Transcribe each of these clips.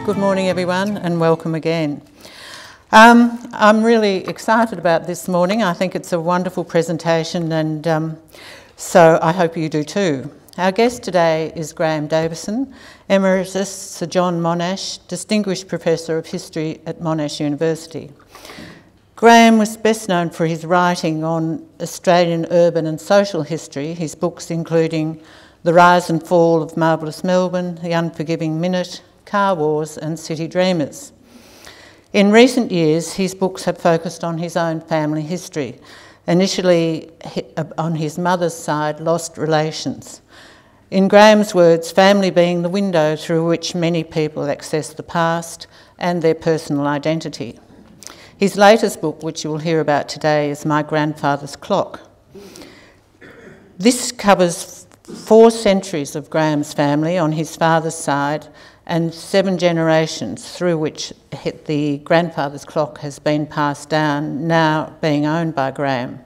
Good morning everyone and welcome again. I'm really excited about this morning. I think it's a wonderful presentation and so I hope you do too. Our guest today is Graeme Davison, Emeritus Sir John Monash, Distinguished Professor of History at Monash University. Graeme was best known for his writing on Australian urban and social history, his books including The Rise and Fall of Marvellous Melbourne, The Unforgiving Minute, Car Wars and City Dreamers. In recent years, his books have focused on his own family history, initially on his mother's side, lost relations. In Graeme's words, family being the window through which many people access the past and their personal identity. His latest book, which you will hear about today, is My Grandfather's Clock. This covers 4 centuries of Graeme's family on his father's side and 7 generations through which the grandfather's clock has been passed down, now being owned by Graeme.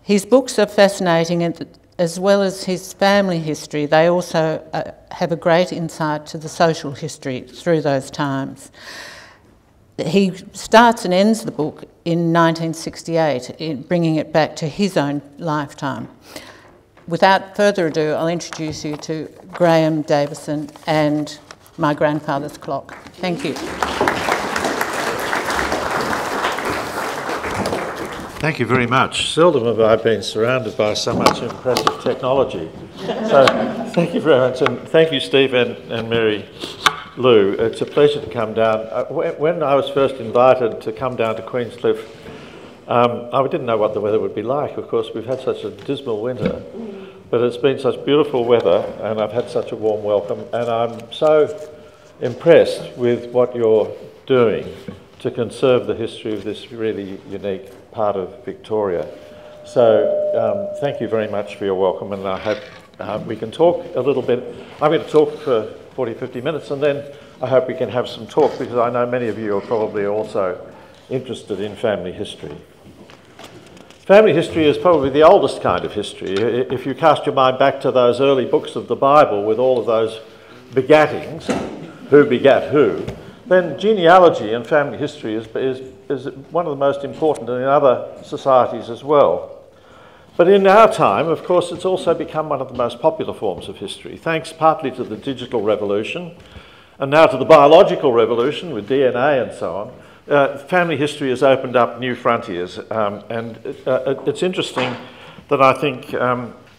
His books are fascinating, and as well as his family history, they also have a great insight to the social history through those times. He starts and ends the book in 1968, bringing it back to his own lifetime. Without further ado, I'll introduce you to Graeme Davison and My Grandfather's Clock. Thank you. Thank you very much. Seldom have I been surrounded by so much impressive technology. So thank you very much, and thank you, Steve and Mary Lou. It's a pleasure to come down. When I was first invited to come down to Queenscliffe, I didn't know what the weather would be like. Of course, we've had such a dismal winter, but it's been such beautiful weather and I've had such a warm welcome, and I'm so impressed with what you're doing to conserve the history of this really unique part of Victoria. So thank you very much for your welcome, and I hope we can talk a little bit. I'm going to talk for 40-50 minutes, and then I hope we can have some talk, because I know many of you are probably also interested in family history. Family history is probably the oldest kind of history. If you cast your mind back to those early books of the Bible with all of those begattings, who begat who, then genealogy and family history is one of the most important, and in other societies as well. But in our time, of course, it's also become one of the most popular forms of history, thanks partly to the digital revolution and now to the biological revolution with DNA and so on. Family history has opened up new frontiers, and it's interesting that I think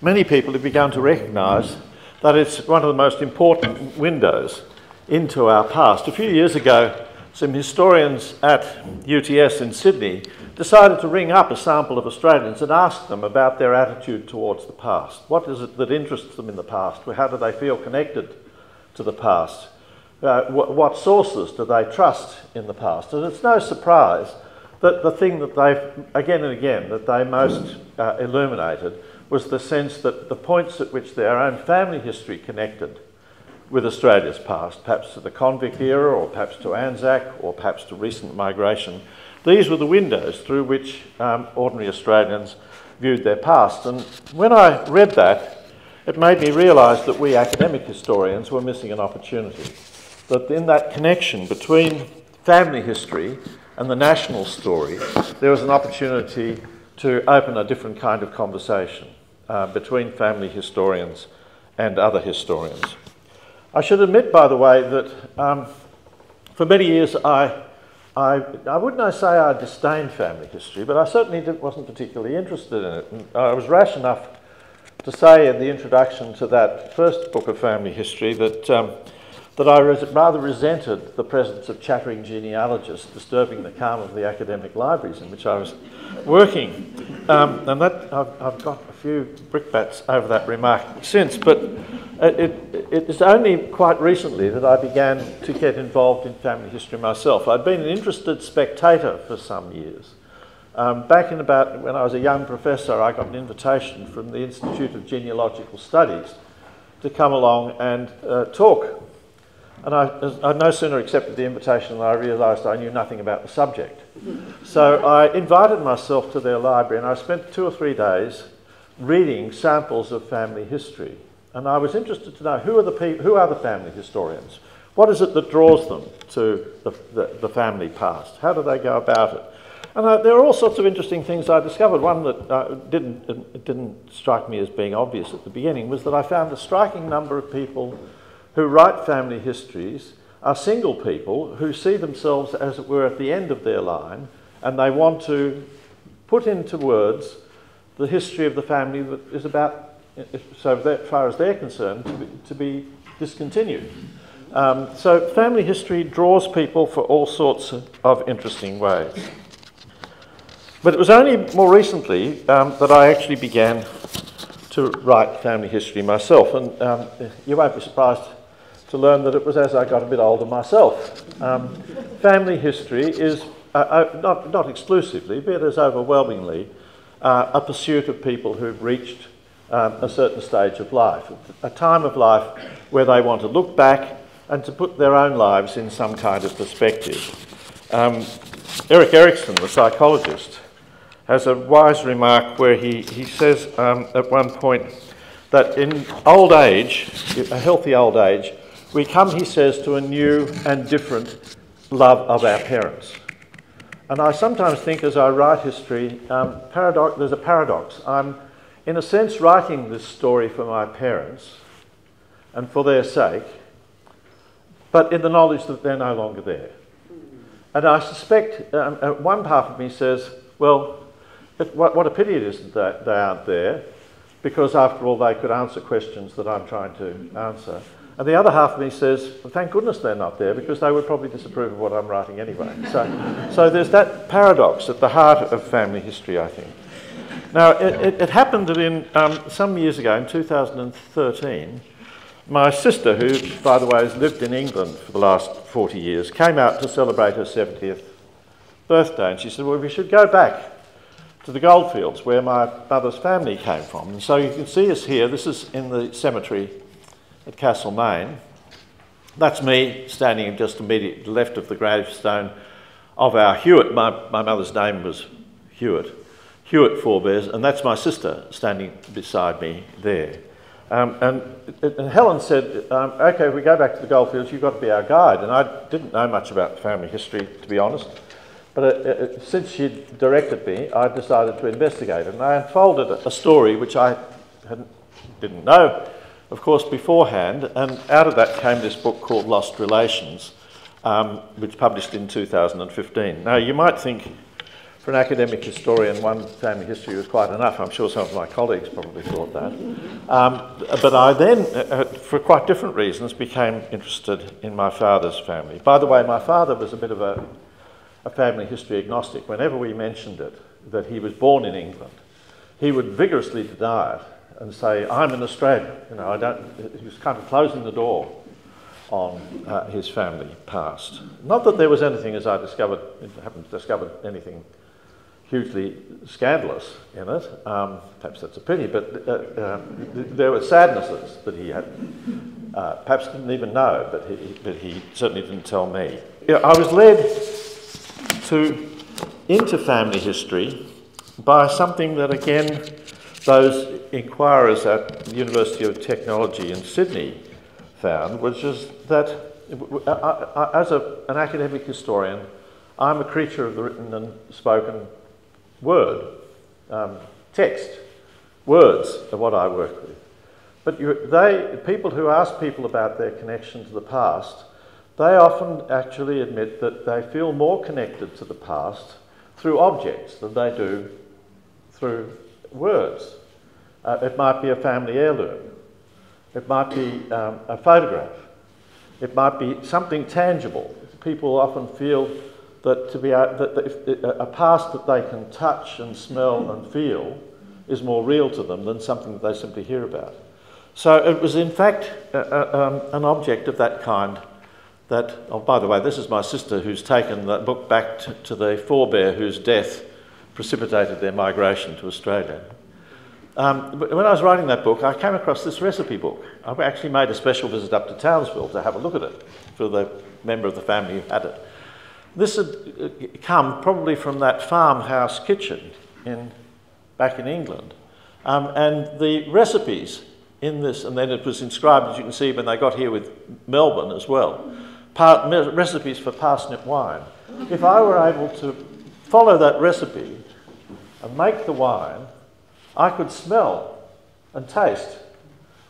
many people have begun to recognise that it's one of the most important windows into our past. A few years ago, some historians at UTS in Sydney decided to ring up a sample of Australians and ask them about their attitude towards the past. What is it that interests them in the past? How do they feel connected to the past? What sources do they trust in the past? And it's no surprise that the thing that they've, again and again, that they most illuminated was the sense that the points at which their own family history connected with Australia's past, perhaps to the convict era, or perhaps to Anzac, or perhaps to recent migration. These were the windows through which ordinary Australians viewed their past. And when I read that, it made me realise that we academic historians were missing an opportunity. That in that connection between family history and the national story, there was an opportunity to open a different kind of conversation between family historians and other historians. I should admit, by the way, that for many years I wouldn't say I disdained family history, but I certainly wasn't particularly interested in it. And I was rash enough to say in the introduction to that first book of family history that I rather resented the presence of chattering genealogists disturbing the calm of the academic libraries in which I was working. And that I've got a few brickbats over that remark since, but it is only quite recently that I began to get involved in family history myself. I'd been an interested spectator for some years. Back in about when I was a young professor, I got an invitation from the Institute of Genealogical Studies to come along and talk. And I no sooner accepted the invitation than I realised I knew nothing about the subject. So I invited myself to their library, and I spent 2 or 3 days reading samples of family history. And I was interested to know who are the family historians? What is it that draws them to the family past? How do they go about it? And there are all sorts of interesting things I discovered. One that didn't strike me as being obvious at the beginning was that I found a striking number of people who write family histories are single people who see themselves, as it were, at the end of their line, and they want to put into words the history of the family that is about, so that far as they're concerned, to be discontinued. So family history draws people for all sorts of interesting ways. But it was only more recently that I actually began to write family history myself, and you won't be surprised to learn that it was as I got a bit older myself. Family history is, not exclusively, but as overwhelmingly, a pursuit of people who've reached a certain stage of life, a time of life where they want to look back and to put their own lives in some kind of perspective. Erik Erikson, the psychologist, has a wise remark where he says at one point that in old age, a healthy old age, we come, he says, to a new and different love of our parents. And I sometimes think as I write history, there's a paradox. I'm, in a sense, writing this story for my parents and for their sake, but in the knowledge that they're no longer there. And I suspect one part of me says, well, what a pity it is that they aren't there, because after all they could answer questions that I'm trying to answer. And the other half of me says, well, thank goodness they're not there, because they would probably disapprove of what I'm writing anyway. So there's that paradox at the heart of family history, I think. Now, it happened that in some years ago, in 2013, my sister, who, by the way, has lived in England for the last 40 years, came out to celebrate her 70th birthday, and she said, well, we should go back to the goldfields where my mother's family came from. And so you can see us here. This is in the cemetery at Castlemaine. That's me standing just immediately left of the gravestone of our Hewitt. My mother's name was Hewitt forebears, and that's my sister standing beside me there. And Helen said, OK, if we go back to the goldfields, you've got to be our guide. And I didn't know much about family history, to be honest. But since she directed me, I decided to investigate it. And I unfolded a story which I didn't know, of course, beforehand. And out of that came this book called Lost Relations, which published in 2015. Now, you might think, for an academic historian, one family history was quite enough. I'm sure some of my colleagues probably thought that. But I then, for quite different reasons, became interested in my father's family. By the way, my father was a bit of a family history agnostic. Whenever we mentioned it, that he was born in England, he would vigorously deny it and say, I'm an Australian. You know, he was kind of closing the door on his family past. Not that there was anything, as I discovered, haven't discovered anything hugely scandalous in it. Perhaps that's a pity, but there were sadnesses that he had. Perhaps didn't even know, but he certainly didn't tell me. Yeah, I was led into family history by something that, again, those inquirers at the University of Technology in Sydney found, which is that as an academic historian, I'm a creature of the written and spoken word, text, words are what I work with. But people who ask people about their connection to the past, they often actually admit that they feel more connected to the past through objects than they do through words. It might be a family heirloom. It might be a photograph. It might be something tangible. People often feel that a past that they can touch and smell and feel is more real to them than something that they simply hear about. So it was in fact an object of that kind that, oh, by the way, this is my sister who's taken that book back to the forebear whose death precipitated their migration to Australia. But when I was writing that book, I came across this recipe book. I actually made a special visit up to Townsville to have a look at it for the member of the family who had it. This had come probably from that farmhouse kitchen back in England. And the recipes in this, and then it was inscribed, as you can see, when they got here with Melbourne as well. recipes for parsnip wine. If I were able to follow that recipe and make the wine, I could smell and taste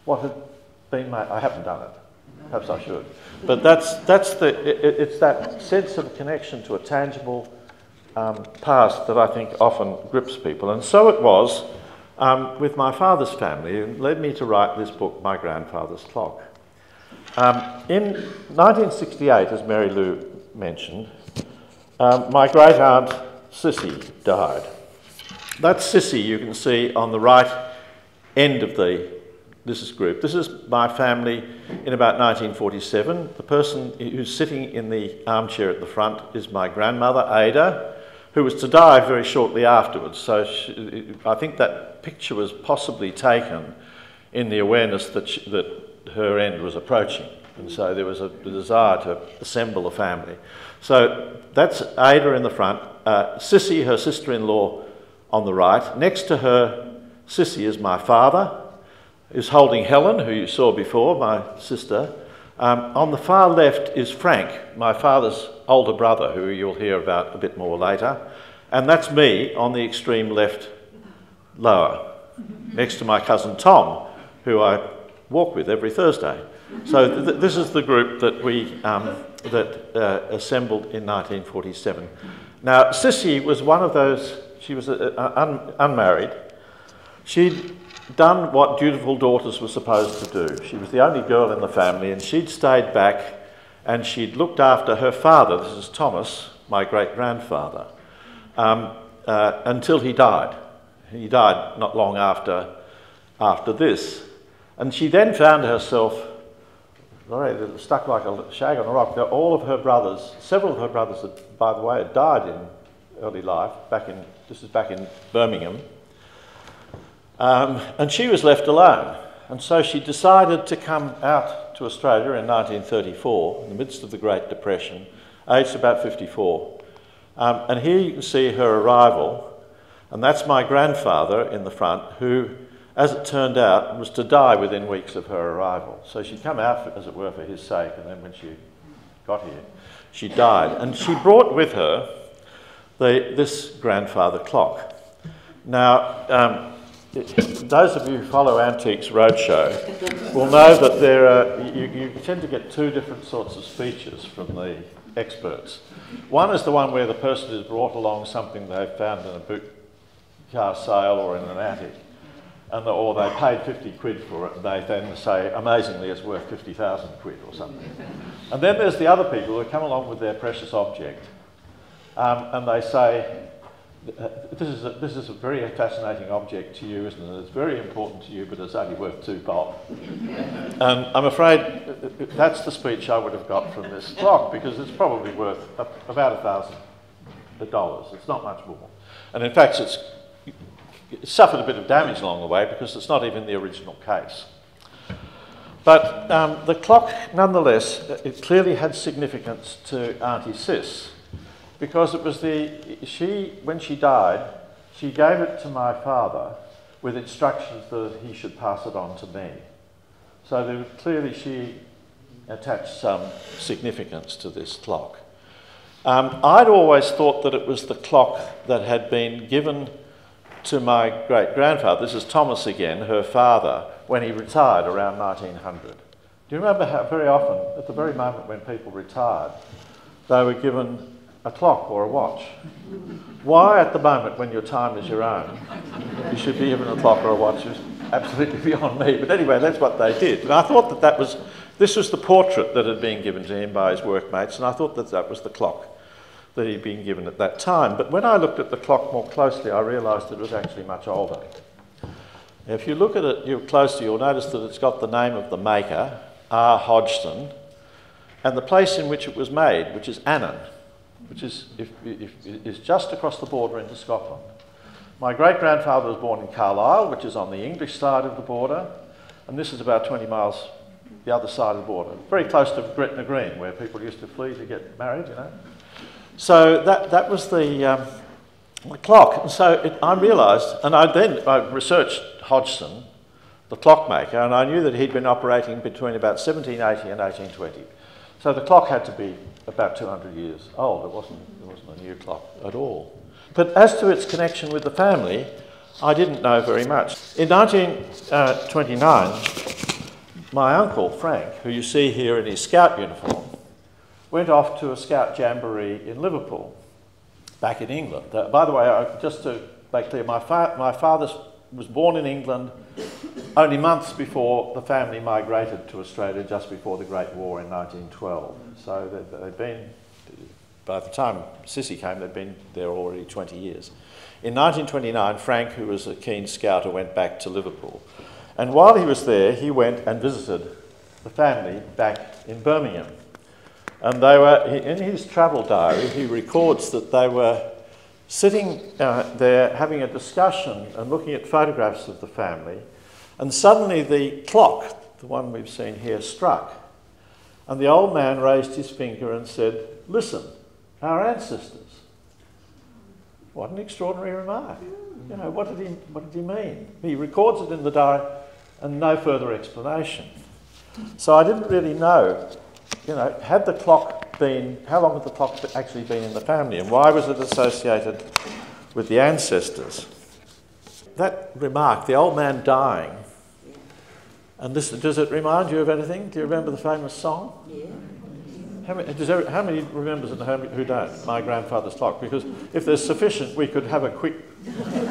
what had been made. I haven't done it. Perhaps I should. But it's that sense of connection to a tangible past that I think often grips people. And so it was with my father's family, and led me to write this book, My Grandfather's Clock. In 1968, as Mary Lou mentioned, my great aunt Sissy died. That's Sissy you can see on the right end of this group. This is my family in about 1947. The person who's sitting in the armchair at the front is my grandmother, Ada, who was to die very shortly afterwards. So I think that picture was possibly taken in the awareness that her end was approaching. And so there was a desire to assemble a family. So that's Ada in the front. Sissy, her sister-in-law, on the right. Next to her, Sissy, is my father, is holding Helen, who you saw before, my sister. On the far left is Frank, my father's older brother, who you'll hear about a bit more later. And that's me on the extreme left lower, next to my cousin Tom, who I walk with every Thursday. So this is the group that we assembled in 1947. Now, Sissy was one of those. She was unmarried. She'd done what dutiful daughters were supposed to do. She was the only girl in the family, and she'd stayed back and she'd looked after her father, this is Thomas, my great-grandfather, until he died. He died not long after this. And she then found herself stuck like a shag on a rock. All of her brothers, several of her brothers, by the way, had died in early life, this is back in Birmingham. And she was left alone. And so she decided to come out to Australia in 1934, in the midst of the Great Depression, aged about 54. And here you can see her arrival, and that's my grandfather in the front, who, as it turned out, was to die within weeks of her arrival. So she'd come out, as it were, for his sake, and then when she got here, she died. And she brought with her this grandfather clock. Now, those of you who follow Antiques Roadshow will know that you tend to get two different sorts of speeches from the experts. One is the one where the person has brought along something they've found in a boot car sale or in an attic, or they paid 50 quid for it, and they then say, amazingly, it's worth 50,000 quid or something. And then there's the other people who come along with their precious object, and they say, this is a very fascinating object to you, isn't it? It's very important to you, but it's only worth 2 bob. And I'm afraid that's the speech I would have got from this clock, because it's probably worth about $1,000. It's not much more. And in fact, it's suffered a bit of damage along the way, because it's not even the original case. But the clock, nonetheless, it clearly had significance to Auntie Sis, because it was when she died, she gave it to my father with instructions that he should pass it on to me. So clearly she attached some significance to this clock. I'd always thought that it was the clock that had been given to my great-grandfather, this is Thomas again, her father, when he retired around 1900. Do you remember how very often, at the very moment when people retired, they were given a clock or a watch? Why at the moment when your time is your own, you should be given a clock or a watch is absolutely beyond me. But anyway, that's what they did. And I thought that this was the portrait that had been given to him by his workmates, and I thought that was the clock that he'd been given at that time. But when I looked at the clock more closely, I realised it was actually much older. If you look at it closely, you'll notice that it's got the name of the maker, R. Hodgson, and the place in which it was made, which is Annan, which is just across the border into Scotland. My great-grandfather was born in Carlisle, which is on the English side of the border, and this is about 20 miles the other side of the border, very close to Gretna Green, where people used to flee to get married, you know. So that was the clock. And so I realised, and I researched Hodgson, the clockmaker, and I knew that he'd been operating between about 1780 and 1820. So the clock had to be about 200 years old. It wasn't a new clock at all. But as to its connection with the family, I didn't know very much. In 1929, my uncle, Frank, who you see here in his scout uniform, went off to a scout jamboree in Liverpool, back in England. By the way, just to make clear, my father was born in England only months before the family migrated to Australia, just before the Great War in 1912. So they'd been, by the time Sissy came, they'd been there already 20 years. In 1929, Frank, who was a keen scouter, went back to Liverpool. And while he was there, he went and visited the family back in Birmingham. And they were, in his travel diary, he records that they were sitting there having a discussion and looking at photographs of the family, and suddenly the clock, the one we've seen here, struck. And the old man raised his finger and said, "Listen, our ancestors." What an extraordinary remark. You know, what did he mean? He records it in the diary and no further explanation. So I didn't really know, you know, had the clock been, how long had the clock actually been in the family, and why was it associated with the ancestors? That remark, the old man dying, and this, does it remind you of anything? Do you remember the famous song? Yeah. How many remembers and who don't? My Grandfather's Clock. Because if there's sufficient, we could have a quick rendition.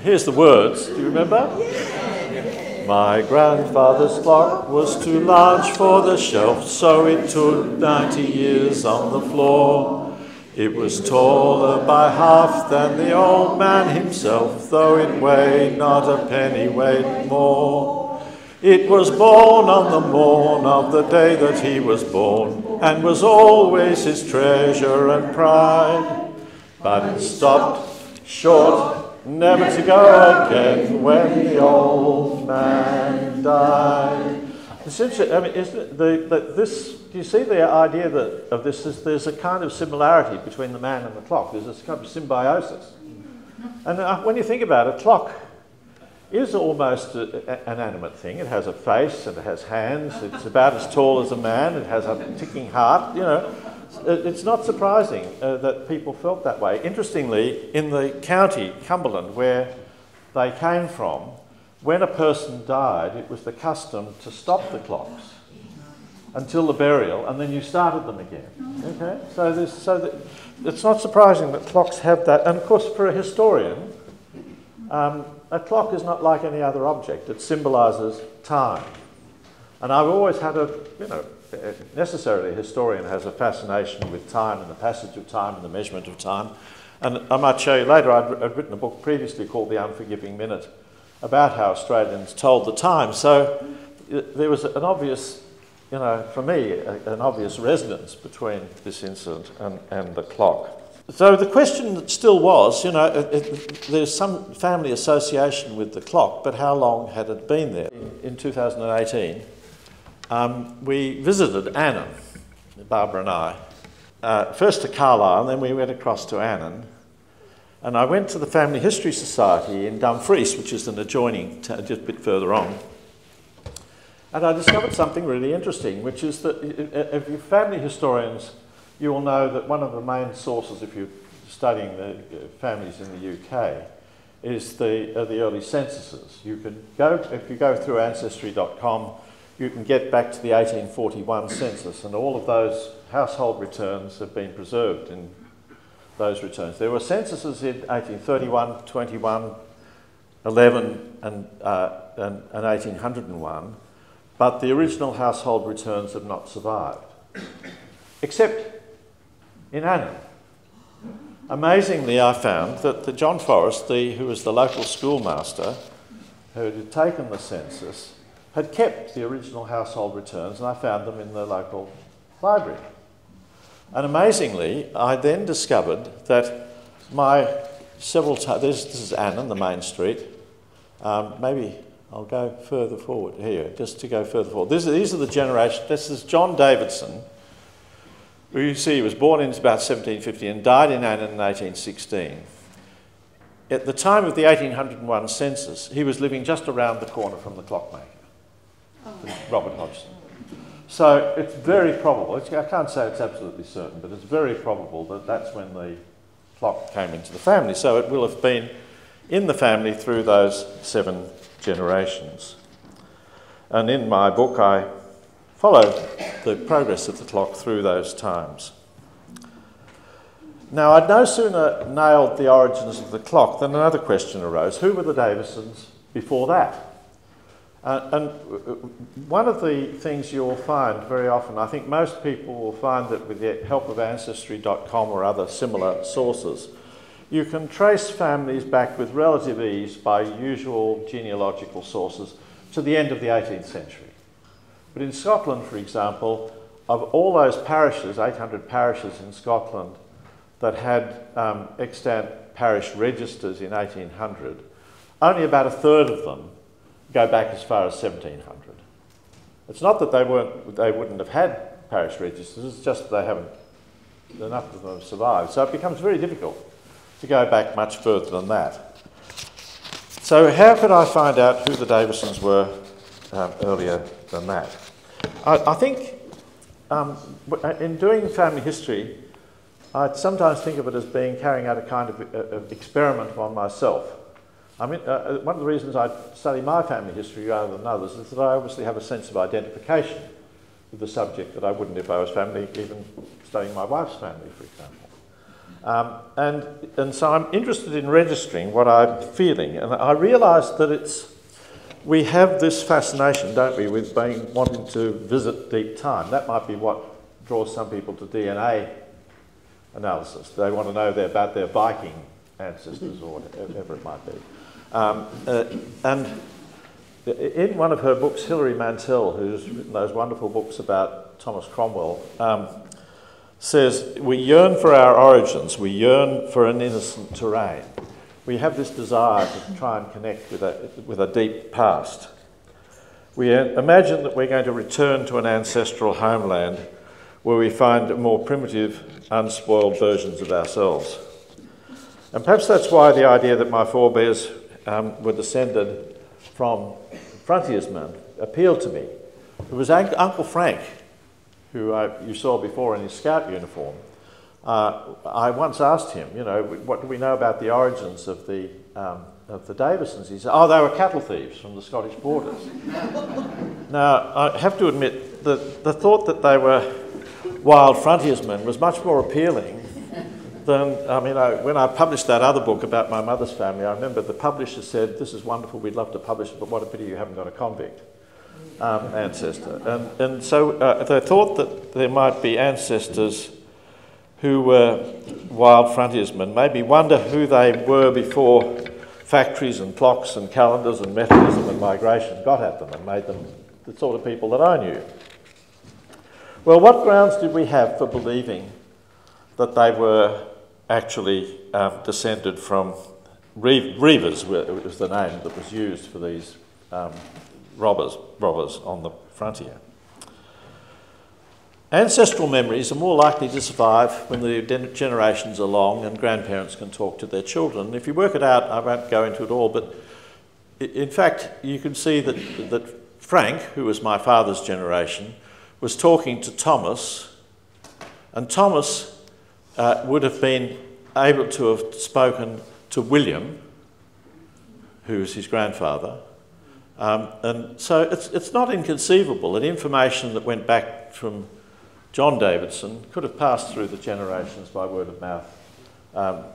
Here's the words. Do you remember? My grandfather's clock was too large for the shelf, so it took 90 years on the floor. It was taller by half than the old man himself, though it weighed not a pennyweight more. It was born on the morn of the day that he was born, and was always his treasure and pride. But it stopped short, never to go again, when the old man died. It's interesting. I mean, isn't it, do you see the idea of this? There's a kind of similarity between the man and the clock. There's this kind of symbiosis. And when you think about it, a clock is almost an animate thing. It has a face and it has hands. It's about as tall as a man. It has a ticking heart. You know, it's not surprising that people felt that way. Interestingly, in the county, Cumberland, where they came from, when a person died, it was the custom to stop the clocks until the burial, and then you started them again. Okay, so it's not surprising that clocks have that. And of course, for a historian, a clock is not like any other object. It symbolises time. And I've always had necessarily a historian has a fascination with time and the passage of time and the measurement of time. And I might show you later, I'd written a book previously called The Unforgiving Minute about how Australians told the time. So there was an obvious, for me, an obvious resonance between this incident and the clock. So the question that still was, there's some family association with the clock, but how long had it been there? In 2018, we visited Annan, Barbara and I, first to Carlisle, and then we went across to Annan. And I went to the Family History Society in Dumfries, which is an adjoining town, just a bit further on. And I discovered something really interesting, which is that if you're family historians, you will know that one of the main sources, if you're studying the families in the UK, is the early censuses. You can go, if you go through ancestry.com, you can get back to the 1841 census, and all of those household returns have been preserved in those returns. There were censuses in 1831, 21, 11, and 1801, but the original household returns have not survived, except in Annan. Amazingly, I found that John Forrest, who was the local schoolmaster who had taken the census, had kept the original household returns, and I found them in the local library. And amazingly, I then discovered that this is Annan, the main street. Maybe I'll go further forward here, just to go further forward. These are the generations. This is John Davison, who you see was born in about 1750 and died in Annan in 1816. At the time of the 1801 census, he was living just around the corner from the clockmaker, Robert Hodgson. So it's very probable, I can't say it's absolutely certain, but it's very probable that that's when the clock came into the family. So it will have been in the family through those 7 generations. And in my book I follow the progress of the clock through those times. Now, I'd no sooner nailed the origins of the clock than another question arose. Who were the Davisons before that? And one of the things you'll find very often, I think most people will find that with the help of ancestry.com or other similar sources, you can trace families back with relative ease by usual genealogical sources to the end of the 18th century. But in Scotland, for example, of all those parishes, 800 parishes in Scotland, that had extant parish registers in 1800, only about a third of them go back as far as 1700. It's not that they wouldn't have had parish registers, it's just that they haven't, enough of them have survived. So it becomes very difficult to go back much further than that. So how could I find out who the Davisons were earlier than that? I think in doing family history, I sometimes think of it as being carrying out a kind of experiment on myself. I mean, one of the reasons I study my family history rather than others is that I obviously have a sense of identification with the subject that I wouldn't if I was even studying my wife's family, for example. And so I'm interested in registering what I'm feeling, and I realise that we have this fascination, don't we, with wanting to visit deep time. That might be what draws some people to DNA analysis. They want to know about their Viking ancestors or whatever it might be. And in one of her books, Hilary Mantel, who's written those wonderful books about Thomas Cromwell, says, we yearn for our origins, we yearn for an innocent terrain. We have this desire to try and connect with a deep past. We imagine that we're going to return to an ancestral homeland where we find more primitive, unspoiled versions of ourselves. And perhaps that's why the idea that my forebears were descended from frontiersmen appealed to me. It was Uncle Frank, who you saw before in his scout uniform. I once asked him, what do we know about the origins of the Davisons? He said, they were cattle thieves from the Scottish borders. Now, I have to admit that the thought that they were wild frontiersmen was much more appealing than, when I published that other book about my mother's family, I remember the publisher said, this is wonderful, we'd love to publish it, but what a pity you haven't got a convict ancestor. And so they thought that there might be ancestors who were wild frontiersmen, maybe wonder who they were before factories and clocks and calendars and Methodism and migration got at them and made them the sort of people that I knew. Well, what grounds did we have for believing that they were actually descended from reivers, was the name that was used for these robbers on the frontier? Ancestral memories are more likely to survive when the generations are long and grandparents can talk to their children. If you work it out, I won't go into it all, but in fact you can see that Frank, who was my father's generation, was talking to Thomas, and Thomas would have been able to have spoken to William, who was his grandfather. And so it's not inconceivable that information that went back from John Davison could have passed through the generations by word of mouth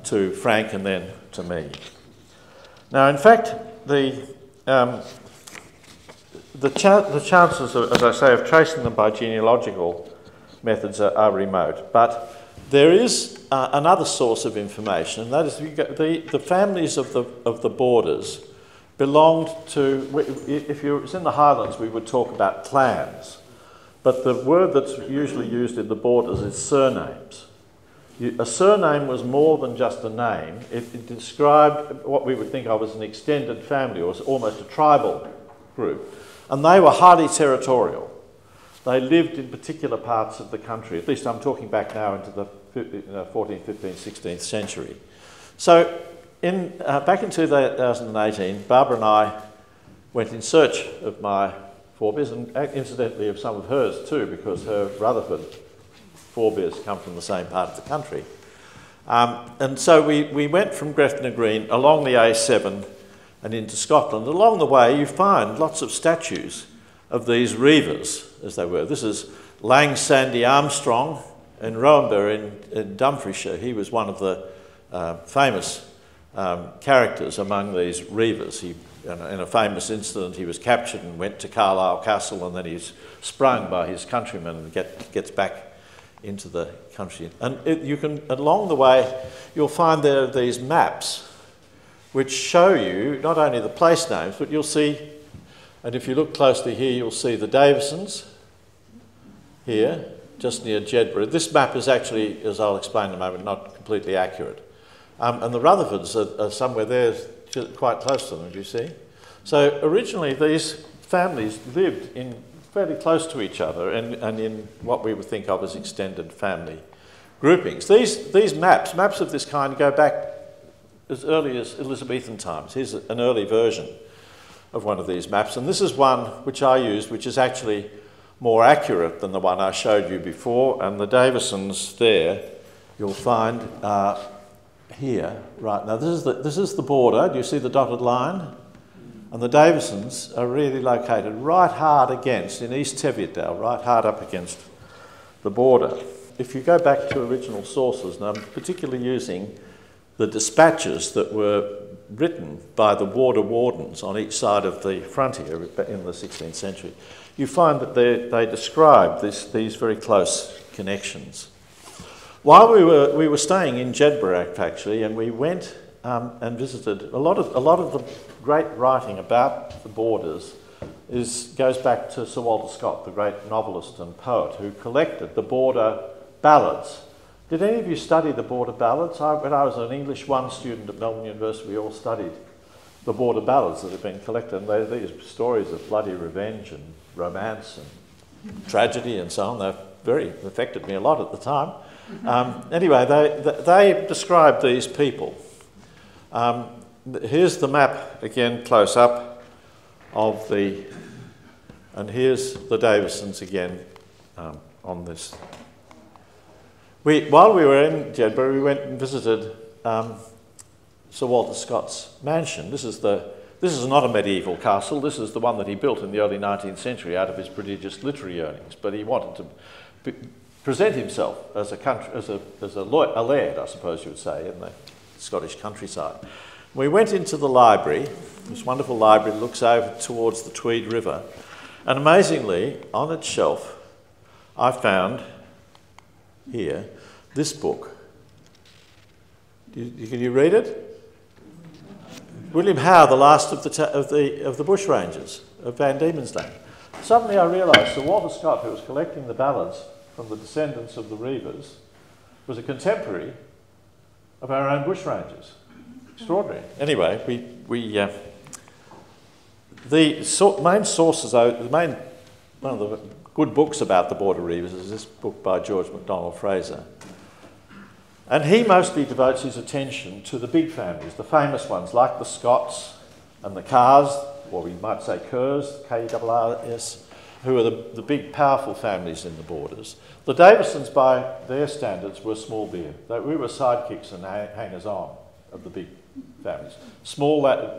to Frank and then to me. Now, in fact, the chances, as I say, of tracing them by genealogical methods are remote. But there is another source of information, and that is the families of the borders belonged to, if it was in the Highlands, we would talk about clans. But the word that's usually used in the borders is surnames. A surname was more than just a name. It described what we would think of as an extended family, or almost a tribal group. And they were highly territorial. They lived in particular parts of the country. At least I'm talking back now into the 14th, 15th, 16th century. So back in 2018, Barbara and I went in search of my forebears, and incidentally of some of hers too, because her Rutherford forebears come from the same part of the country. And so we went from Gretna Green along the A7 and into Scotland. Along the way you find lots of statues of these reivers, as they were. This is Lang Sandy Armstrong in Rowanburgh in Dumfriesshire. He was one of the famous characters among these reivers. In a famous incident, he was captured and went to Carlisle Castle, and then he's sprung by his countrymen and gets back into the country. And along the way, you'll find there are these maps which show you not only the place names, but you'll see, and if you look closely here, you'll see the Davisons here, just near Jedburgh. This map is actually, as I'll explain in a moment, not completely accurate. And the Rutherfords are somewhere there, quite close to them, do you see? So originally these families lived fairly close to each other and in what we would think of as extended family groupings. These maps of this kind go back as early as Elizabethan times. Here's an early version of one of these maps, and this is one which I used, which is actually more accurate than the one I showed you before, and the Davisons there you'll find here, right now. This is the border. Do you see the dotted line? And the Davisons are really located right hard against, in East Teviotdale, right hard up against the border. If you go back to original sources, and I'm particularly using the dispatches that were written by the warder wardens on each side of the frontier in the 16th century, you find that they describe these very close connections. While we were staying in Jedburgh, actually, and we went and visited a lot of the great writing about the borders goes back to Sir Walter Scott, the great novelist and poet, who collected the border ballads. Did any of you study the border ballads? When I was an English 1 student at Melbourne University, we all studied the border ballads that had been collected, and these stories of bloody revenge and romance and tragedy and so on. They affected me a lot at the time. Anyway, they described these people. Here's the map again, close up, and here's the Davisons again on this. While we were in Jedburgh, we went and visited Sir Walter Scott's mansion. This is not a medieval castle. This is the one that he built in the early 19th century out of his prodigious literary earnings. But he wanted to present himself as a laird, I suppose you would say, in the Scottish countryside. We went into the library, this wonderful library that looks over towards the Tweed River, and amazingly, on its shelf, I found here this book. Can you read it? William Howe, The Last of the Bushrangers of Van Diemen's Land. Suddenly I realised Sir Walter Scott, who was collecting the ballads from the descendants of the Reivers, was a contemporary of our own bushrangers. Extraordinary. Anyway, main sources, one of the good books about the Border Reivers is this book by George MacDonald Fraser. And he mostly devotes his attention to the big families, the famous ones like the Scotts and the Carrs, or we might say Kerrs, K-E-R-R-S, who are the big, powerful families in the borders. The Davisons, by their standards, were small beer. We were sidekicks and hangers-on of the big families.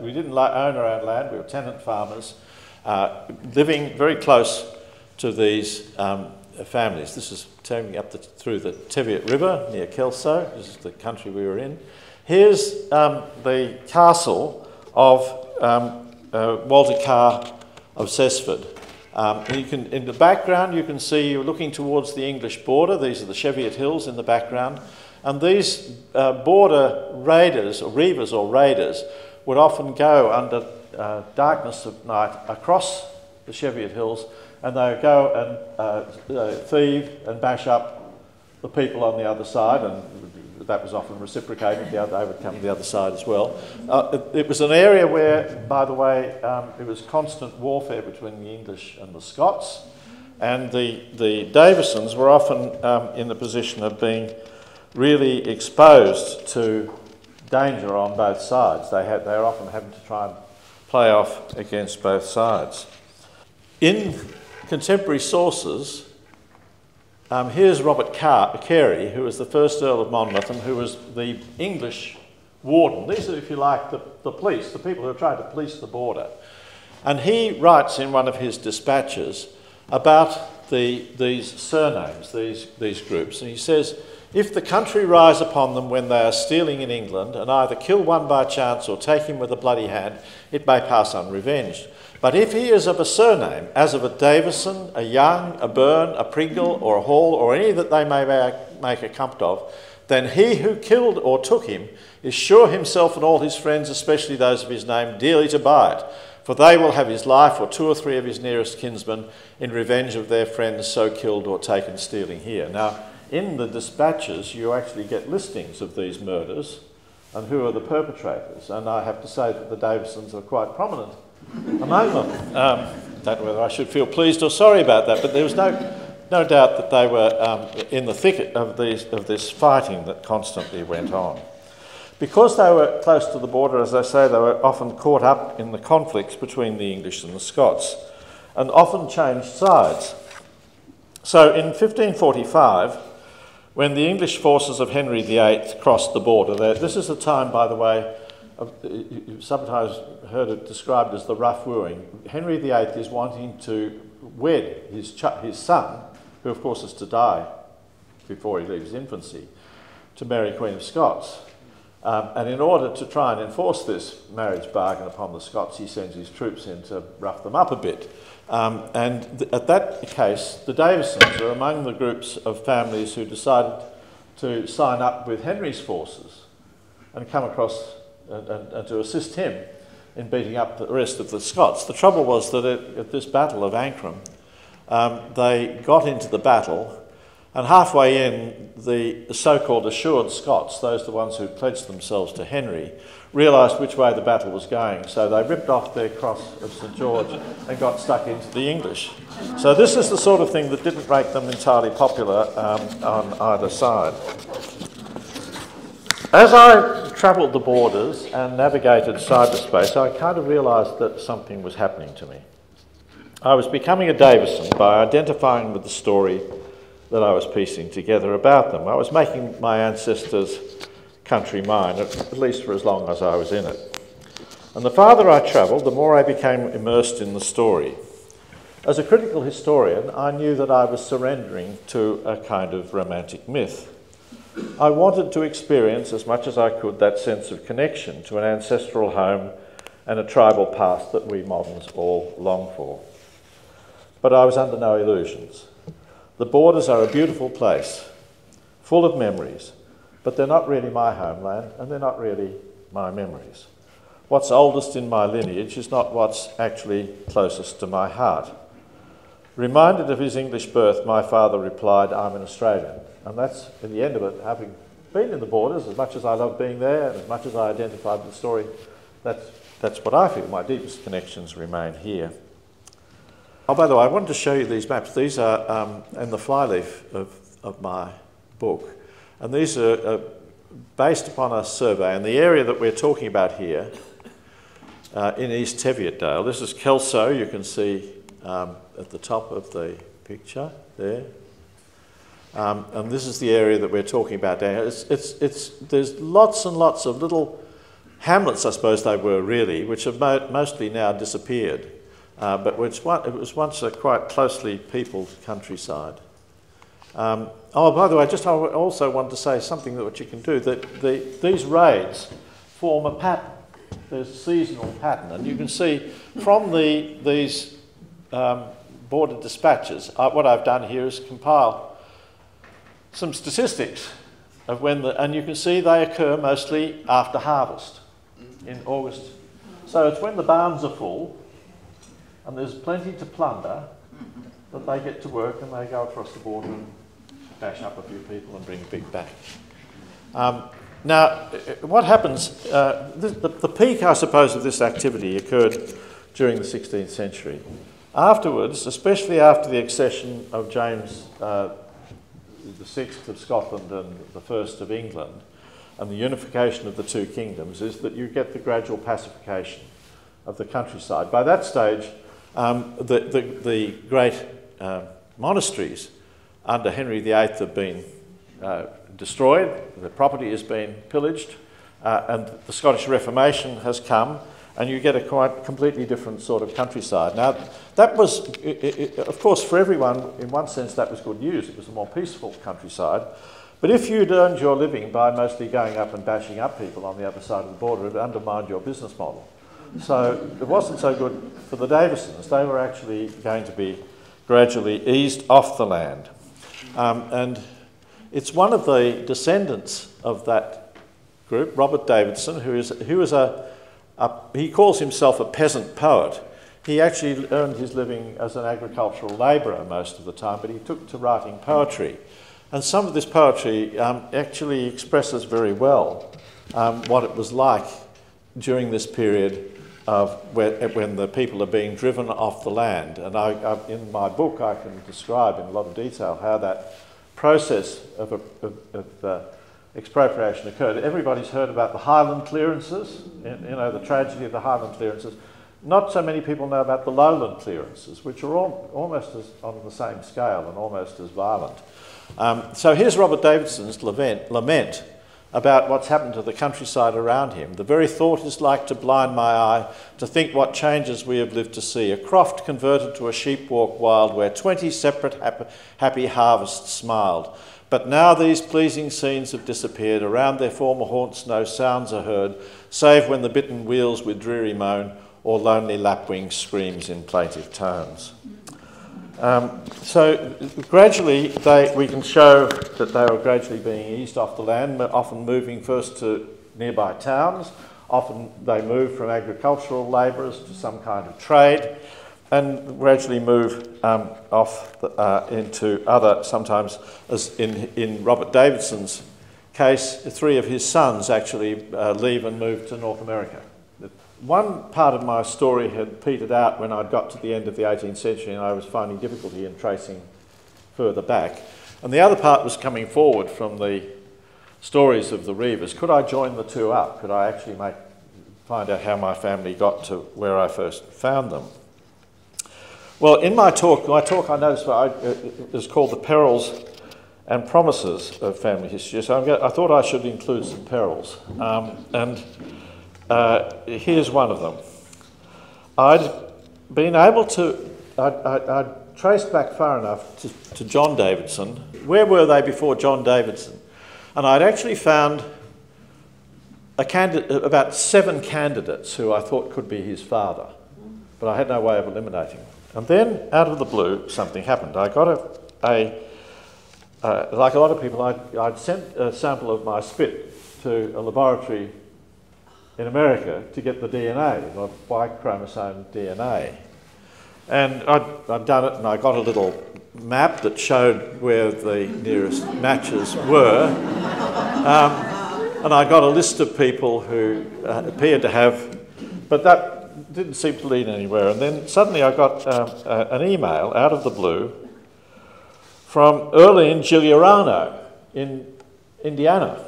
We didn't own our own land, we were tenant farmers, living very close to these families. This is taking up through the Teviot River near Kelso. This is the country we were in. Here's the castle of Walter Carr of Cessford. In the background you can see, you're looking towards the English border. These are the Cheviot Hills in the background. And these border raiders, or reivers or raiders, would often go under darkness of night across the Cheviot Hills, and they would go and thieve and bash up the people on the other side, and that was often reciprocated. They would come to the other side as well. It was an area where, by the way, it was constant warfare between the English and the Scots, and the Davisons were often in the position of being really exposed to danger on both sides. They were often having to try and play off against both sides. in contemporary sources, here's Robert Carey, who was the first Earl of Monmouth and who was the English warden. These are, if you like, the police, the people who are trying to police the border. And he writes in one of his dispatches about these surnames, these groups, and he says, if the country rise upon them when they are stealing in England, and either kill one by chance or take him with a bloody hand, it may pass unrevenged. But if he is of a surname, as of a Davison, a Young, a Byrne, a Pringle, or a Hall, or any that they may make a compt of, then he who killed or took him is sure himself and all his friends, especially those of his name, dearly to buy it. For they will have his life or 2 or 3 of his nearest kinsmen in revenge of their friends so killed or taken stealing here. Now, in the dispatches, you actually get listings of these murders and who are the perpetrators. And I have to say that the Davisons are quite prominent among them. Don't know whether I should feel pleased or sorry about that, but there was no doubt that they were in the thicket of this fighting that constantly went on. Because they were close to the border, as I say, they were often caught up in the conflicts between the English and the Scots, and often changed sides. So in 1545, when the English forces of Henry VIII crossed the border, this is the time, by the way, you've sometimes heard it described as the rough wooing. Henry VIII is wanting to wed his son, who of course is to die before he leaves infancy, to Mary, Queen of Scots. And in order to try and enforce this marriage bargain upon the Scots, he sends his troops in to rough them up a bit. At that case, the Davisons are among the groups of families who decided to sign up with Henry's forces and come across and to assist him in beating up the rest of the Scots. The trouble was that at this Battle of Ancram, they got into the battle, and halfway in, the so-called assured Scots, those the ones who pledged themselves to Henry, realised which way the battle was going, so they ripped off their cross of St George and got stuck into the English. So this is the sort of thing that didn't make them entirely popular on either side. As I travelled the borders and navigated cyberspace, I kind of realised that something was happening to me. I was becoming a Davison by identifying with the story that I was piecing together about them. I was making my ancestors' country mine, at least for as long as I was in it. And the farther I travelled, the more I became immersed in the story. As a critical historian, I knew that I was surrendering to a kind of romantic myth. I wanted to experience as much as I could that sense of connection to an ancestral home and a tribal past that we moderns all long for. But I was under no illusions. The borders are a beautiful place, full of memories, but they're not really my homeland and they're not really my memories. What's oldest in my lineage is not what's actually closest to my heart. Reminded of his English birth, my father replied, "I'm an Australian." And that's, in the end of it, having been in the borders, as much as I love being there and as much as I identified with the story, that's what I feel. My deepest connections remain here. Oh, by the way, I wanted to show you these maps. These are in the flyleaf of my book. And these are based upon a survey. And the area that we're talking about here, in East Teviotdale, this is Kelso, you can see at the top of the picture there. And this is the area that we're talking about down here. There's lots and lots of little hamlets, I suppose they were really, which have mostly now disappeared. But it was once a quite closely peopled countryside. Oh, by the way, I also want to say something that you can do, that these raids form a pattern. There's a seasonal pattern, and you can see from these border dispatches, what I've done here is compile some statistics of when and you can see they occur mostly after harvest in August. So it's when the barns are full and there's plenty to plunder that they get to work and they go across the border and bash up a few people and bring a big back. Now, what happens, the peak, I suppose, of this activity occurred during the 16th century. Afterwards, especially after the accession of James the Sixth of Scotland and the First of England, and the unification of the two kingdoms, is that you get the gradual pacification of the countryside. By that stage, The great monasteries under Henry VIII have been destroyed, the property has been pillaged, and the Scottish Reformation has come, and you get a quite completely different sort of countryside. Now, that was, of course, for everyone, in one sense, that was good news. It was a more peaceful countryside. But if you'd earned your living by mostly going up and bashing up people on the other side of the border, it undermined your business model. So it wasn't so good for the Davisons. They were actually going to be gradually eased off the land. And it's one of the descendants of that group, Robert Davison, who was he calls himself a peasant poet. He actually earned his living as an agricultural labourer most of the time, but he took to writing poetry. And some of this poetry actually expresses very well what it was like during this period of when the people are being driven off the land. And in my book I can describe in a lot of detail how that process of expropriation occurred. Everybody's heard about the Highland clearances, the tragedy of the Highland clearances. Not so many people know about the Lowland clearances, which are almost on the same scale and almost as violent. So here's Robert Davison's lament about what's happened to the countryside around him. The very thought is like to blind my eye, to think what changes we have lived to see. A croft converted to a sheep walk wild, where 20 separate happy harvests smiled. But now these pleasing scenes have disappeared. Around their former haunts no sounds are heard, save when the bitten wheels with dreary moan, or lonely lapwing screams in plaintive tones. So gradually we can show that they were gradually being eased off the land, often moving first to nearby towns. Often they move from agricultural labourers to some kind of trade, and gradually move off into other, sometimes, as in Robert Davison's case, 3 of his sons actually leave and move to North America. One part of my story had petered out when I got to the end of the 18th century, and I was finding difficulty in tracing further back. And the other part was coming forward from the stories of the Reivers. Could I join the two up? Could I actually find out how my family got to where I first found them? Well, in my talk I noticed is called The Perils and Promises of Family History. So I thought I should include some perils. Here's one of them. I'd traced back far enough to John Davison. Where were they before John Davison? And I'd actually found about 7 candidates who I thought could be his father, but I had no way of eliminating them. And then, out of the blue, something happened. I got like a lot of people, I'd sent a sample of my spit to a laboratory in America to get the DNA, the Y chromosome DNA. And I'd done it, and I got a little map that showed where the nearest matches were. And I got a list of people who appeared to have, but that didn't seem to lead anywhere. And then suddenly I got an email out of the blue from Erlene Giuliano in Indiana.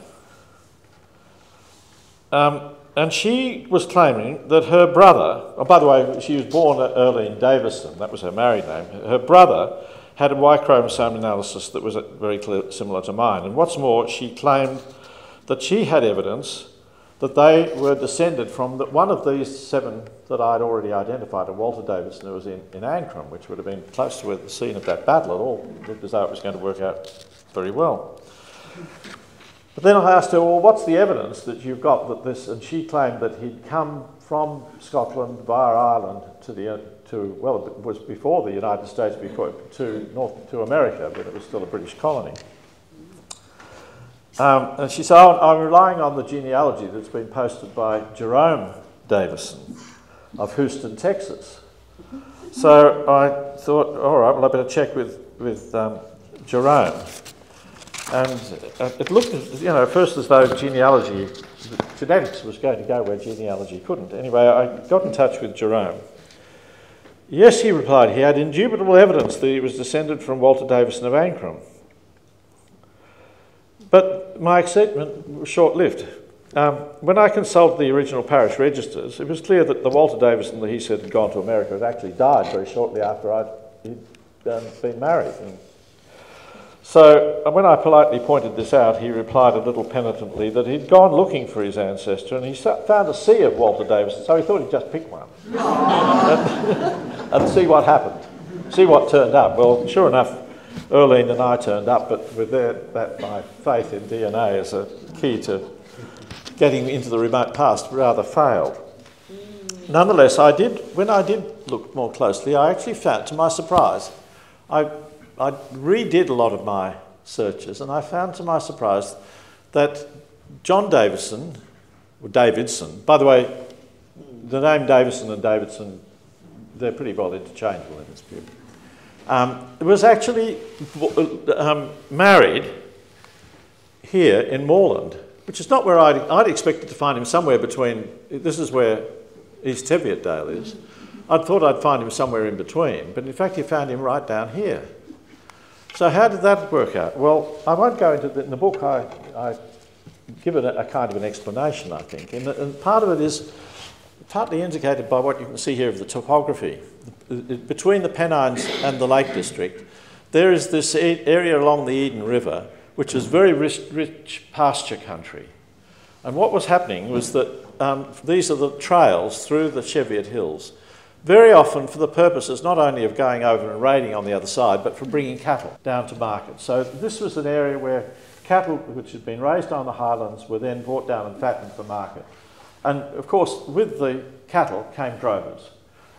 And she was claiming that her brother, oh, by the way, she was born Erlene Davison, that was her married name. Her brother had a Y chromosome analysis that was very similar to mine. And what's more, she claimed that she had evidence that they were descended from one of these 7 that I'd already identified, a Walter Davison, who was in Ancram, which would have been close to the scene of that battle. It all looked as though it was going to work out very well. But then I asked her, well, what's the evidence that you've got that this, and she claimed that he'd come from Scotland via Ireland well, it was before the United States, to America, but it was still a British colony. And she said, I'm relying on the genealogy that's been posted by Jerome Davison of Houston, Texas. So I thought, all right, well, I better check with Jerome. And it looked, at first as though genetics was going to go where genealogy couldn't. Anyway, I got in touch with Jerome. Yes, he replied, he had indubitable evidence that he was descended from Walter Davison of Ancram. But my excitement was short-lived. when I consulted the original parish registers, it was clear that the Walter Davison that he said had gone to America had actually died very shortly after he'd been married. And so when I politely pointed this out, he replied a little penitently that he'd gone looking for his ancestor and he found a sea of Walter Davison, so he thought he'd just pick one and see what happened, see what turned up. Well, sure enough, Erlene and I turned up, but with that my faith in DNA as a key to getting into the remote past rather failed. Nonetheless, when I did look more closely, I actually found, to my surprise, I redid a lot of my searches, and I found to my surprise that John Davison, or Davidson, by the way, the name Davison and Davidson, they're pretty well interchangeable in this period, was actually married here in Moreland, which is not where I'd expected to find him, somewhere between, this is where East Teviotdale is. I'd thought I'd find him somewhere in between, but in fact you found him right down here. So how did that work out? Well, I won't go into in the book. I give it a kind of an explanation, I think, and part of it is partly indicated by what you can see here of the topography. Between the Pennines and the Lake District, there is this area along the Eden River which is very rich pasture country. And what was happening was that these are the trails through the Cheviot Hills, very often for the purposes not only of going over and raiding on the other side, but for bringing cattle down to market. So this was an area where cattle which had been raised on the highlands were then brought down and fattened for market. And of course, with the cattle came drovers.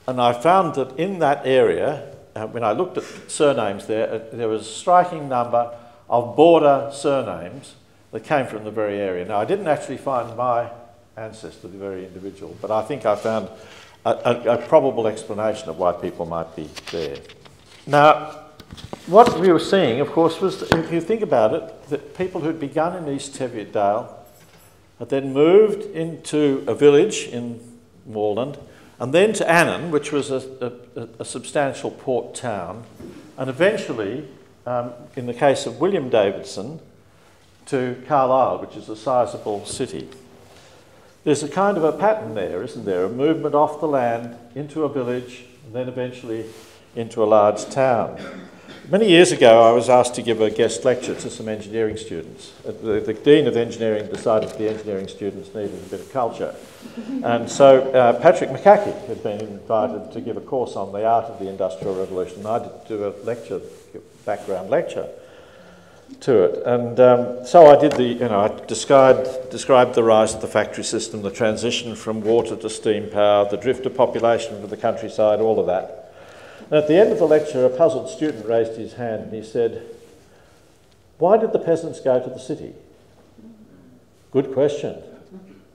And I found that in that area, when I looked at surnames there was a striking number of border surnames that came from the very area. Now, I didn't actually find my ancestor, the very individual, but I think I found a probable explanation of why people might be there. Now, what we were seeing, of course, was, if you think about it, that people who'd begun in East Teviotdale had then moved into a village in Moreland, and then to Annan, which was a substantial port town, and eventually, in the case of William Davidson, to Carlisle, which is a sizable city. There's a kind of a pattern there, isn't there? A movement off the land into a village, and then eventually into a large town. Many years ago, I was asked to give a guest lecture to some engineering students. The Dean of Engineering decided the engineering students needed a bit of culture. And so Patrick McCackey had been invited to give a course on the art of the Industrial Revolution. And I did do a lecture, background lecture to it. And so I did I described the rise of the factory system, the transition from water to steam power, the drift of population to the countryside, all of that. And at the end of the lecture, a puzzled student raised his hand and he said, "Why did the peasants go to the city?" Good question,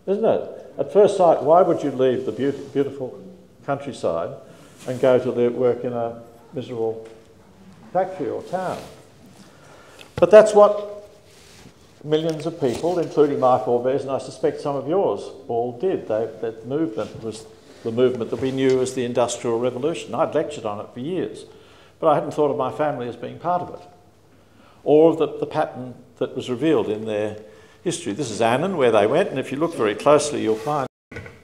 isn't it? At first sight, why would you leave the beautiful countryside and go to work in a miserable factory or town? But that's what millions of people, including my forebears, and I suspect some of yours, all did. That movement was the movement that we knew as the Industrial Revolution. I'd lectured on it for years, but I hadn't thought of my family as being part of it, or of the pattern that was revealed in their history. This is Annan, where they went, and if you look very closely, you'll find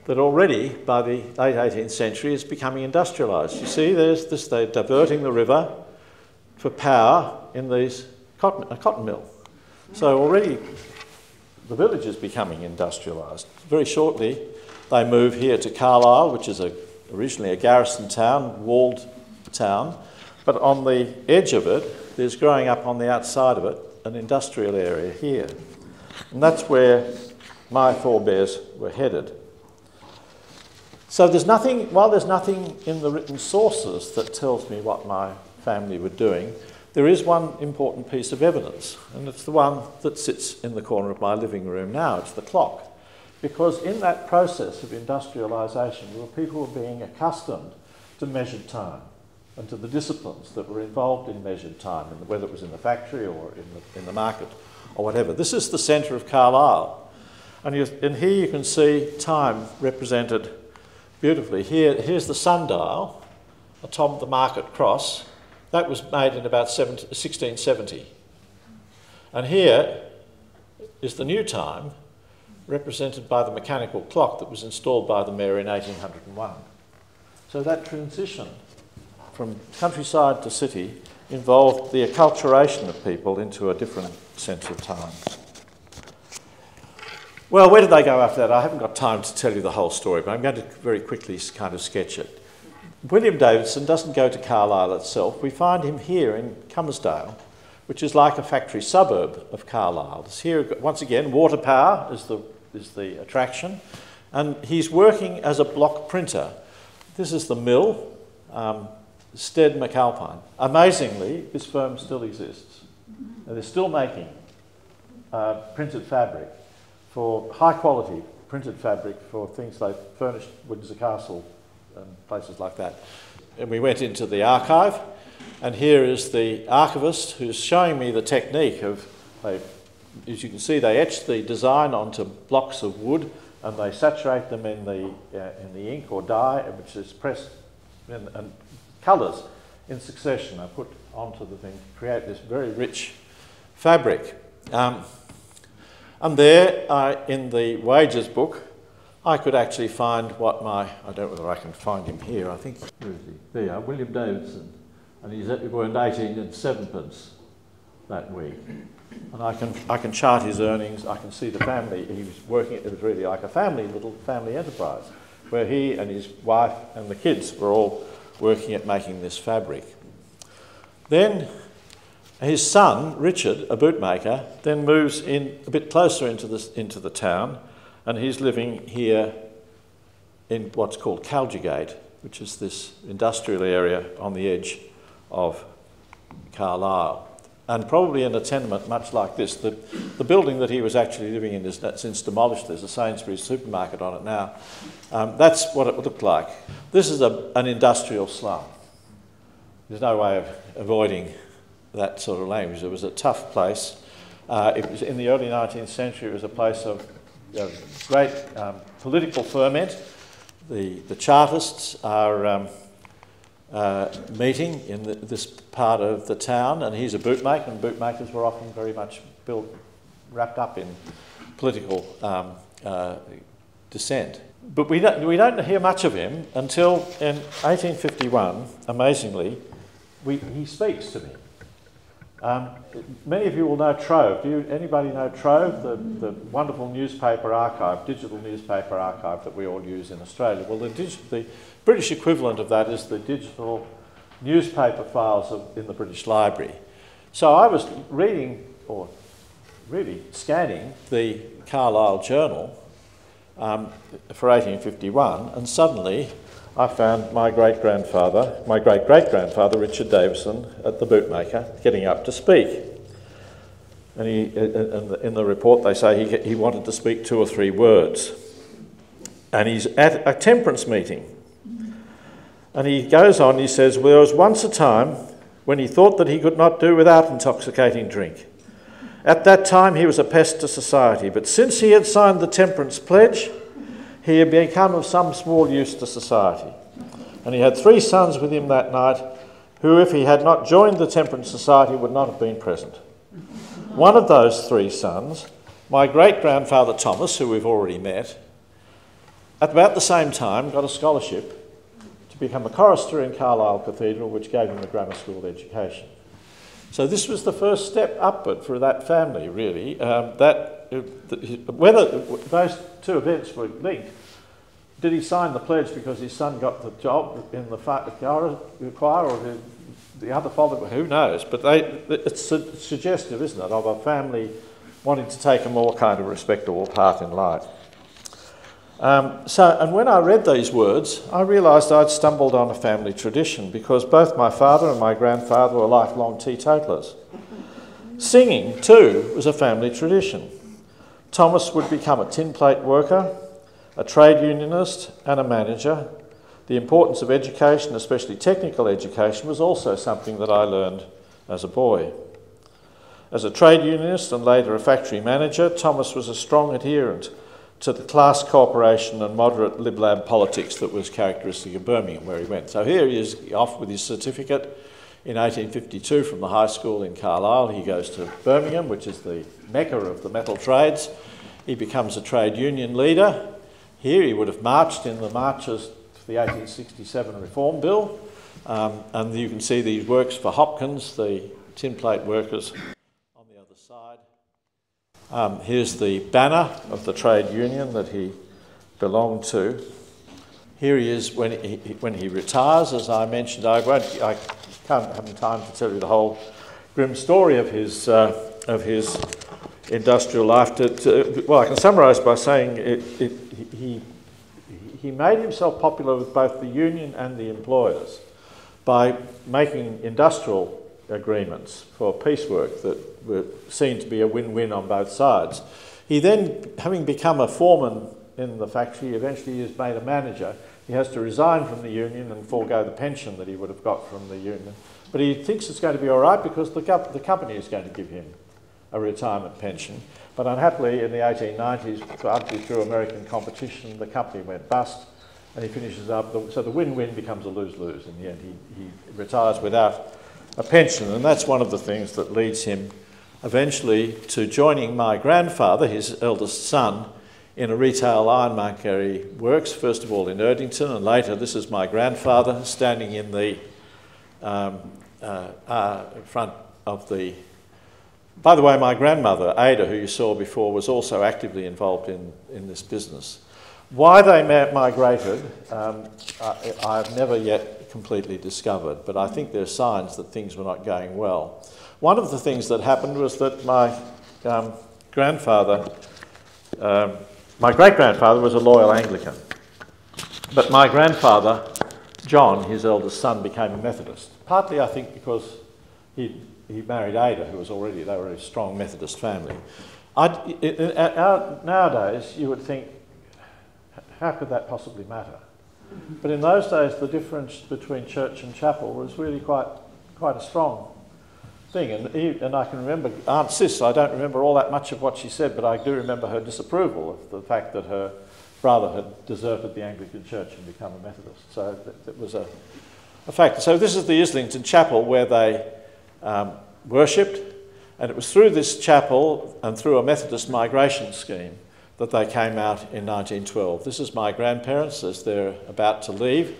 that already by the late 18th century it's becoming industrialised. You see, there's this, they're diverting the river for power in a cotton mill. So already the village is becoming industrialised. Very shortly, they move here to Carlisle, which is originally a garrison town, walled town, but on the edge of it, there's growing up on the outside of it an industrial area here. And that's where my forebears were headed. So while there's nothing in the written sources that tells me what my family were doing, there is one important piece of evidence, and it's the one that sits in the corner of my living room now. It's the clock. Because in that process of industrialisation, people were being accustomed to measured time and to the disciplines that were involved in measured time, whether it was in the factory or in the market or whatever. This is the centre of Carlisle. And here you can see time represented beautifully. Here's the sundial atop the market cross. That was made in about 1670. And here is the new time, represented by the mechanical clock that was installed by the mayor in 1801. So that transition from countryside to city involved the acculturation of people into a different sense of time. Well, where did they go after that? I haven't got time to tell you the whole story, but I'm going to very quickly kind of sketch it. William Davison doesn't go to Carlisle itself. We find him here in Cummersdale, which is like a factory suburb of Carlisle. It's here, once again, water power is the attraction, and he's working as a block printer. This is the mill, Stead McAlpine. Amazingly, this firm still exists. And they're still making printed fabric, for high quality printed fabric for things like furnished Windsor Castle and places like that. And we went into the archive, and here is the archivist who's showing me the technique of, as you can see, they etch the design onto blocks of wood and they saturate them in the ink or dye, which is pressed and colours in succession are put onto the thing to create this very rich fabric. And there, in the wages book, I could actually find what I don't know whether I can find him here, I think, where is he? There, William Davison, and he's earned 18 and 7pence that week. And I can chart his earnings, I can see the family, he was working, it was really like a little family enterprise, where he and his wife and the kids were all working at making this fabric. Then his son, Richard, a bootmaker, then moves in a bit closer into the town, and he's living here in what's called Calgigate, which is this industrial area on the edge of Carlisle. And probably in a tenement much like this. The building that he was actually living in is since demolished. There's a Sainsbury's supermarket on it now. That's what it would look like. This is an industrial slum. There's no way of avoiding that sort of language. It was a tough place. It was in the early 19th century. It was a place of great political ferment. The Chartists are meeting in this part of the town, and he's a bootmaker, and bootmakers were often very much wrapped up in political dissent. But we don't hear much of him until in 1851, amazingly, he speaks to me. Many of you will know Trove. Anybody know Trove, the wonderful newspaper archive, digital newspaper archive that we all use in Australia? Well, the British equivalent of that is the digital newspaper files in the British Library. So I was reading, or really scanning, the Carlisle Journal for 1851, and suddenly I found my great-great-grandfather, Richard Davison, at the bootmaker, getting up to speak. And in the report they say he wanted to speak 2 or 3 words. And he's at a temperance meeting. And he goes on, he says, well, there was once a time when he thought that he could not do without intoxicating drink. At that time he was a pest to society, but since he had signed the temperance pledge, he had become of some small use to society. And he had 3 sons with him that night, who, if he had not joined the temperance society, would not have been present. One of those 3 sons, my great-grandfather Thomas, who we've already met, at about the same time got a scholarship to become a chorister in Carlisle Cathedral, which gave him a grammar school education. So this was the first step upward for that family, really. Whether those 2 events were linked, did he sign the pledge because his son got the job in the choir, or did the other father? Who knows? But it's suggestive, isn't it, of a family wanting to take a more kind of respectable part in life. And when I read these words, I realised I'd stumbled on a family tradition, because both my father and my grandfather were lifelong teetotalers. Singing, too, was a family tradition. Thomas would become a tin plate worker, a trade unionist and a manager. The importance of education, especially technical education, was also something that I learned as a boy. As a trade unionist and later a factory manager, Thomas was a strong adherent to the class cooperation and moderate lib-lab politics that was characteristic of Birmingham, where he went. So here he is off with his certificate in 1852 from the high school in Carlisle. He goes to Birmingham, which is the mecca of the metal trades, He becomes a trade union leader. Here he would have marched in the marches for the 1867 Reform Bill. And you can see these works for Hopkins, the tin plate workers on the other side. Here's the banner of the trade union that he belonged to. Here he is when he retires, as I mentioned. I can't have time to tell you the whole grim story of his industrial life. Well, I can summarise by saying he made himself popular with both the union and the employers by making industrial agreements for piecework that were seen to be a win-win on both sides. He then, having become a foreman in the factory, eventually is made a manager. He has to resign from the union and forego the pension that he would have got from the union. But he thinks it's going to be all right because the company is going to give him a retirement pension. But unhappily, in the 1890s, partly through American competition, the company went bust, and he finishes up. So the win-win becomes a lose-lose. In the end, he retires without a pension, and that's one of the things that leads him eventually to joining my grandfather, his eldest son, in a retail ironmongery works, first of all in Erdington, and later this is my grandfather standing in the front of the... By the way, my grandmother, Ada, who you saw before, was also actively involved in this business. Why they migrated, I've never yet completely discovered, but I think there are signs that things were not going well. One of the things that happened was that my grandfather... my great-grandfather was a loyal Anglican, but my grandfather, John, his eldest son, became a Methodist. Partly, I think, because he married Ada, who was already, they were a strong Methodist family. Nowadays, you would think, how could that possibly matter? But in those days, the difference between church and chapel was really quite a strong thing. And I can remember Aunt Sis, I don't remember all that much of what she said, but I do remember her disapproval of the fact that her brother had deserted the Anglican Church and become a Methodist. So that was a fact. So this is the Islington Chapel where they worshipped, and it was through this chapel and through a Methodist migration scheme that they came out in 1912. This is my grandparents as they're about to leave,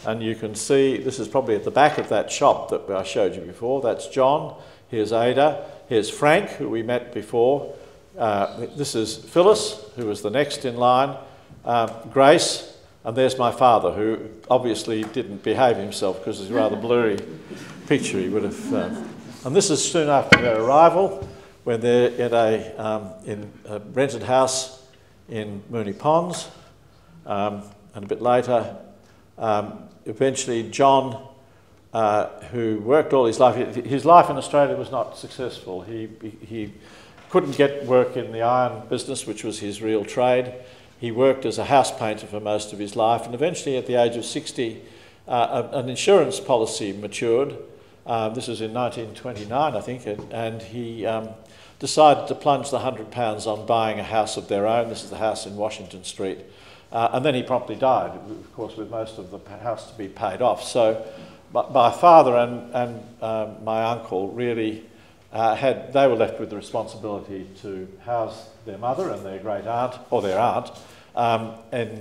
and you can see, this is probably at the back of that shop that I showed you before. That's John, here's Ada, here's Frank, who we met before. This is Phyllis, who was the next in line, Grace, and there's my father, who obviously didn't behave himself because it's a rather blurry picture. He would have... and this is soon after their arrival, when they're in a rented house in Moonee Ponds, and a bit later, eventually John, who worked all his life in Australia was not successful. He couldn't get work in the iron business, which was his real trade. He worked as a house painter for most of his life, and eventually at the age of 60, an insurance policy matured. This was in 1929, I think, and he decided to plunge the £100 on buying a house of their own. This is the house in Washington Street. And then he promptly died, of course, with most of the house to be paid off. So my father and my uncle really they were left with the responsibility to house their mother and their great aunt, or their aunt, in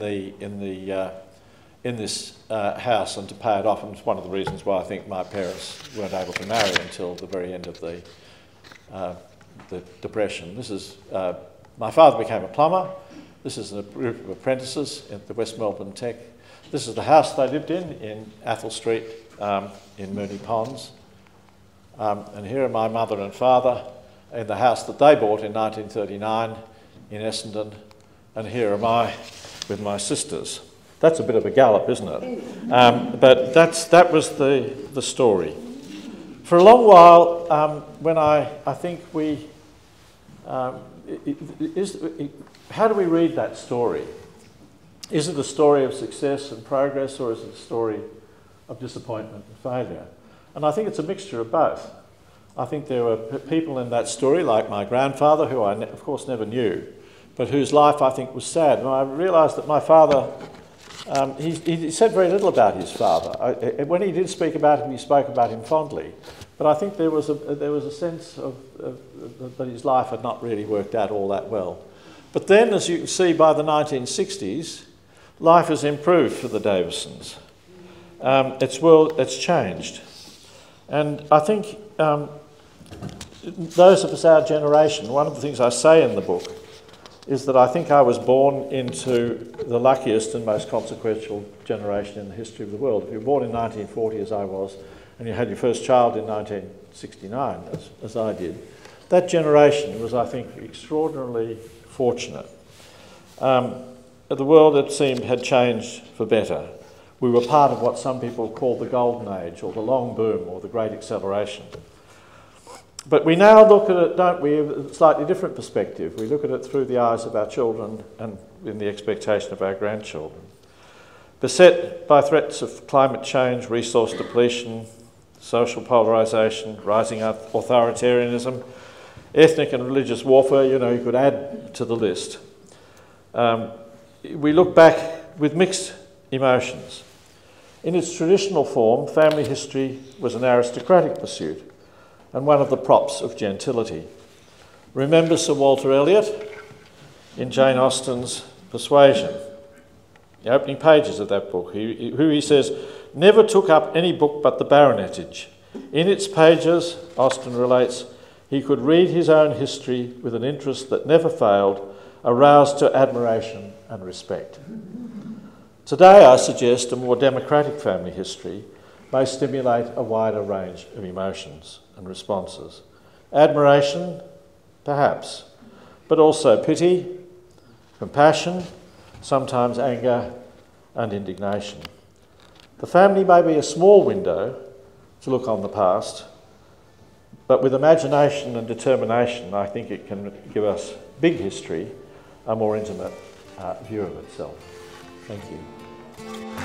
this house, and to pay it off. And it's one of the reasons why I think my parents weren't able to marry until the very end of the Depression. This is my father became a plumber. This is a group of apprentices at the West Melbourne Tech. This is the house they lived in Athol Street in Moonee Ponds. And here are my mother and father in the house that they bought in 1939 in Essendon. And here am I with my sisters. That's a bit of a gallop, isn't it? But that was the story. For a long while, when I think we... how do we read that story? Is it a story of success and progress, or is it a story of disappointment and failure? And I think it's a mixture of both. I think there were people in that story, like my grandfather, who I, of course, never knew, but whose life I think was sad. And I realised that my father, he said very little about his father. When he did speak about him, he spoke about him fondly. But I think there was a sense of that his life had not really worked out all that well. But then, as you can see, by the 1960s, life has improved for the Davisons. It's changed. And I think those of us our generation, one of the things I say in the book is that I think I was born into the luckiest and most consequential generation in the history of the world. If you were born in 1940, as I was, and you had your first child in 1969, as I did, that generation was, I think, extraordinarily fortunate. The world, it seemed, had changed for better. We were part of what some people call the golden age, or the long boom, or the great acceleration. But we now look at it, don't we, with a slightly different perspective. We look at it through the eyes of our children and in the expectation of our grandchildren. Beset by threats of climate change, resource depletion, social polarisation, rising authoritarianism, ethnic and religious warfare, you could add to the list. We look back with mixed emotions. In its traditional form, family history was an aristocratic pursuit and one of the props of gentility. Remember Sir Walter Elliot in Jane Austen's Persuasion, the opening pages of that book, who he says, never took up any book but the baronetage. In its pages, Austen relates, he could read his own history with an interest that never failed, aroused to admiration and respect. Today, I suggest a more democratic family history may stimulate a wider range of emotions and responses. Admiration, perhaps, but also pity, compassion, sometimes anger and indignation. The family may be a small window to look on the past, but with imagination and determination, I think it can give us big history, a more intimate view of itself. Thank you.